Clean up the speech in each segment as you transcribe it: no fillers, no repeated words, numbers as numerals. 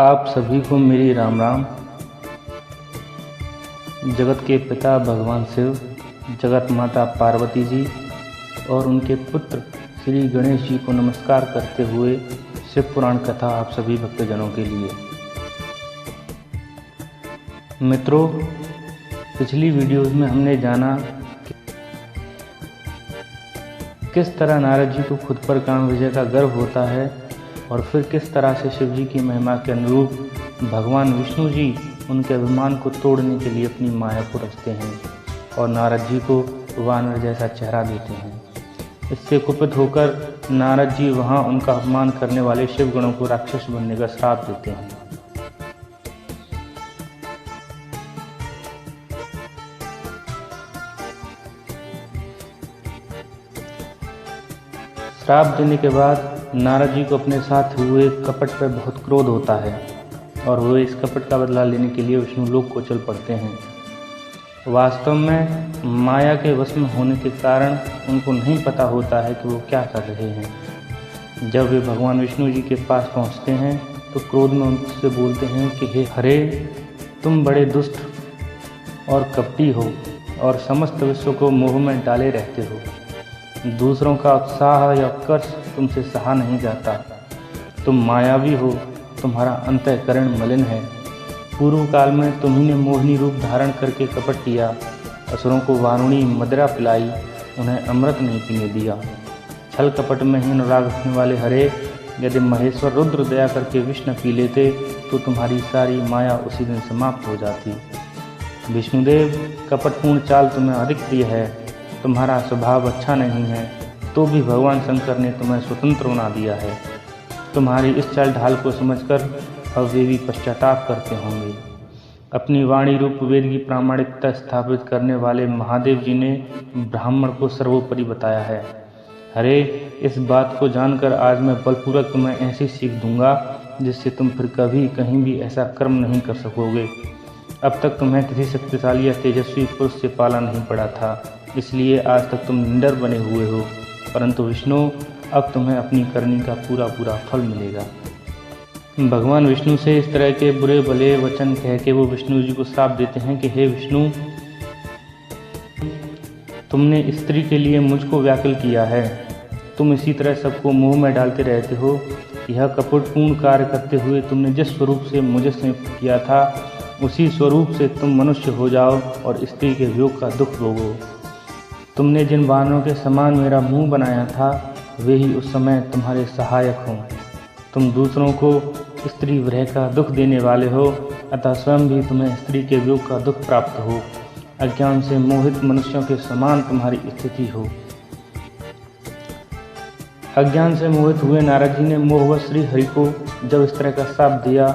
आप सभी को मेरी राम राम। जगत के पिता भगवान शिव, जगत माता पार्वती जी और उनके पुत्र श्री गणेश जी को नमस्कार करते हुए शिव पुराण कथा आप सभी भक्तजनों के लिए। मित्रों, पिछली वीडियोज़ में हमने जाना कि किस तरह नारद जी को खुद पर काम विजय का गर्व होता है और फिर किस तरह से शिव जी की महिमा के अनुरूप भगवान विष्णु जी उनके अभिमान को तोड़ने के लिए अपनी माया को रचते हैं और नारद जी को वानर जैसा चेहरा देते हैं। इससे कुपित होकर नारद जी वहां उनका अपमान करने वाले शिव गणों को राक्षस बनने का श्राप देते हैं। श्राप देने के बाद नारद जी को अपने साथ हुए कपट पर बहुत क्रोध होता है और वे इस कपट का बदला लेने के लिए विष्णु लोक को चल पड़ते हैं। वास्तव में माया के वश में होने के कारण उनको नहीं पता होता है कि वो क्या कर रहे हैं। जब वे भगवान विष्णु जी के पास पहुंचते हैं तो क्रोध में उनसे बोलते हैं कि हे हरे, तुम बड़े दुष्ट और कपटी हो और समस्त विश्व को मोह में डाले रहते हो। दूसरों का उत्साह या उत्कर्ष तुमसे सहा नहीं जाता। तुम मायावी हो, तुम्हारा अंतःकरण मलिन है। पूर्व काल में तुम्ही ने मोहिनी रूप धारण करके कपट किया, असुरों को वारुणी मदिरा पिलाई, उन्हें अमृत नहीं पीने दिया। छल कपट में ही अनुराग रखने वाले हरे, यदि महेश्वर रुद्र दया करके विष्णु पी लेते तो तुम्हारी सारी माया उसी दिन समाप्त हो जाती। विष्णुदेव, कपटपूर्ण चाल तुम्हें अधिक प्रिय है, तुम्हारा स्वभाव अच्छा नहीं है, तो भी भगवान शंकर ने तुम्हें स्वतंत्र बना दिया है। तुम्हारी इस चाल ढाल को समझकर अब वे भी पश्चाताप करते होंगे। अपनी वाणी रूप वेद की प्रामाणिकता स्थापित करने वाले महादेव जी ने ब्राह्मण को सर्वोपरि बताया है। हरे, इस बात को जानकर आज मैं बलपूर्वक तुम्हें ऐसी सीख दूंगा जिससे तुम फिर कभी कहीं भी ऐसा कर्म नहीं कर सकोगे। अब तक तुम्हें किसी शक्तिशाली या तेजस्वी पुरुष से पाला नहीं पड़ा था, इसलिए आज तक तुम निडर बने हुए हो, परंतु विष्णु, अब तुम्हें अपनी करनी का पूरा फल मिलेगा। भगवान विष्णु से इस तरह के बुरे भले वचन कह के वो विष्णु जी को श्राप देते हैं कि हे विष्णु, तुमने स्त्री के लिए मुझको व्याकुल किया है। तुम इसी तरह सबको मोह में डालते रहते हो। यह कपटपूर्ण कार्य करते हुए तुमने जिस स्वरूप से मुझे संयुक्त किया था, उसी स्वरूप से तुम मनुष्य हो जाओ और स्त्री के वियोग का दुख भोगो। तुमने जिन वानरों के समान मेरा मुंह बनाया था, वे ही उस समय तुम्हारे सहायक हों। तुम दूसरों को स्त्री विरह का दुख देने वाले हो, अतः स्वयं भी तुम्हें स्त्री के वियोग का दुख प्राप्त हो। अज्ञान से मोहित मनुष्यों के समान तुम्हारी स्थिति हो। अज्ञान से मोहित हुए नारद जी ने मोहवश श्री हरि को जब इस तरह का श्राप दिया,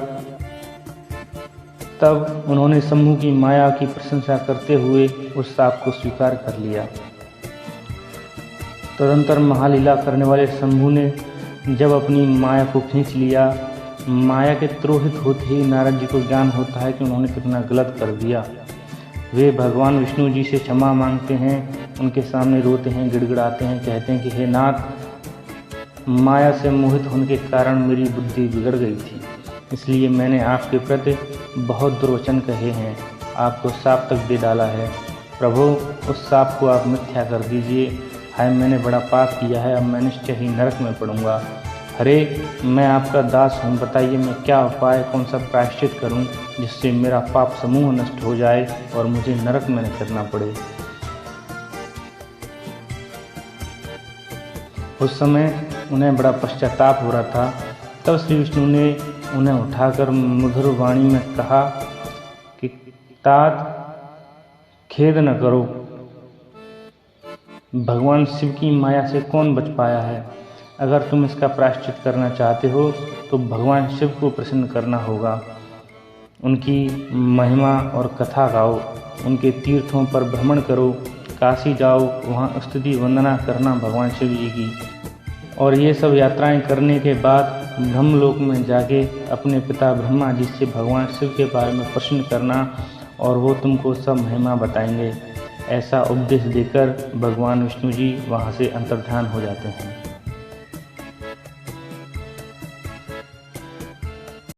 तब उन्होंने शंभु की माया की प्रशंसा करते हुए उस श्राप को स्वीकार कर लिया। तदंतर महालीला करने वाले शंभु ने जब अपनी माया को खींच लिया, माया के द्रोहित होते ही नारद जी को ज्ञान होता है कि उन्होंने कितना गलत कर दिया। वे भगवान विष्णु जी से क्षमा मांगते हैं, उनके सामने रोते हैं, गिड़गिड़ाते हैं, कहते हैं कि हे नाथ, माया से मोहित होने के कारण मेरी बुद्धि बिगड़ गई थी, इसलिए मैंने आपके प्रति बहुत दुर्वचन कहे हैं, आपको श्राप तक दे डाला है। प्रभु, उस श्राप को आप मिथ्या कर दीजिए। हाय, मैंने बड़ा पाप किया है, अब मैं निश्चय ही नरक में पड़ूंगा। हरे, मैं आपका दास हूँ, बताइए मैं क्या उपाय, कौन सा प्रायश्चित करूँ जिससे मेरा पाप समूह नष्ट हो जाए और मुझे नरक में न करना पड़े। उस समय उन्हें बड़ा पश्चाताप हो रहा था। तब श्री विष्णु ने उन्हें उठाकर मधुर वाणी में कहा कि तात, खेद न करो। भगवान शिव की माया से कौन बच पाया है? अगर तुम इसका प्रायश्चित करना चाहते हो तो भगवान शिव को प्रसन्न करना होगा। उनकी महिमा और कथा गाओ, उनके तीर्थों पर भ्रमण करो, काशी जाओ, वहाँ स्तुति वंदना करना भगवान शिव जी की। और ये सब यात्राएं करने के बाद ब्रह्मलोक में जाके अपने पिता ब्रह्मा जी से भगवान शिव के बारे में प्रश्न करना और वो तुमको सब महिमा बताएंगे। ऐसा उपदेश देकर भगवान विष्णु जी वहाँ से अंतर्धान हो जाते हैं।